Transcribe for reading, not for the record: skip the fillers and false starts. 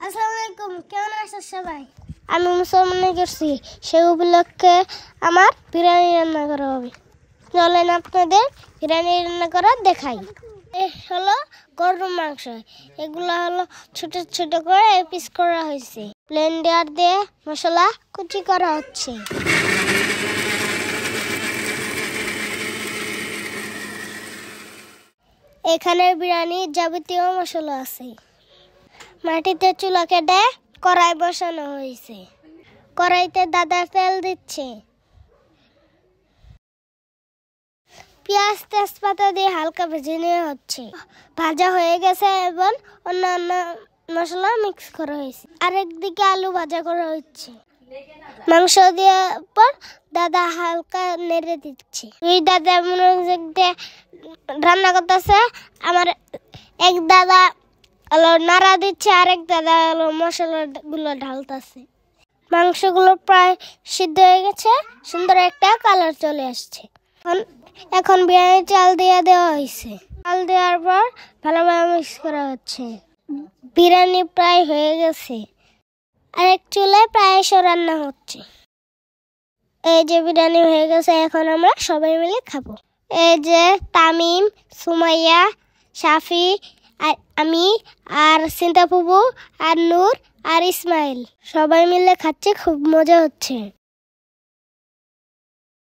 আসসালামু আলাইকুম, কেমন আছো সবাই? আমি মুসলমান করছি, সেই উপলক্ষে আমার বিরিয়ানি রান্না করা হবে। চলেন আপনাদের বিরিয়ানি রান্না করা দেখাই। হলো গরুর মাংস, এগুলো হলো ছোট ছোট করে পিস করা হয়েছে। ব্লেন্ডার দিয়ে মশলা কুচি করা হচ্ছে। এখানে বিরিয়ানির যাবতীয় মশলা আছে। মাটিতে চুলা কেটে কড়াই বসানো হয়েছে। কড়াইতে দাদা তেল দিচ্ছে। পেঁয়াজ তেজপাতা দিয়ে হালকা ভেজে নেওয়া হচ্ছে। ভাজা হয়ে গেছে এবং অন্যান্য মশলা মিক্স করা হয়েছে। আরেকদিকে আলু ভাজা করা হচ্ছে। মাংস দেওয়ার পর দাদা হালকা নেড়ে দিচ্ছে। দুই দাদা মনোযোগ দিয়ে রান্না করতেছে। আমার এক দাদা নাড়া দিচ্ছে, আরেক দাদা মশলাগুলো ঢালতেছে। মাংসগুলো প্রায় সিদ্ধ হয়ে গেছে, সুন্দর একটা কালার চলে আসছে। এখন বিরিয়ানি চাল দিয়ে দেওয়া হয়েছে। চাল দেওয়ার পর ভালোভাবে মিক্স করা হচ্ছে। বিরিয়ানি প্রায় হয়ে গেছে। আরেক চুলায় প্রায়শ রান্না হচ্ছে। এই যে বিরিয়ানি হয়ে গেছে, এখন আমরা সবাই মিলে খাবো। এই যে তামিম, সুমাইয়া, শাফি, আর আমি, আর সিন্তা ফুবু, আর নূর, আর ইসমাইল সবাই মিলে খাচ্ছে, খুব মজা হচ্ছে।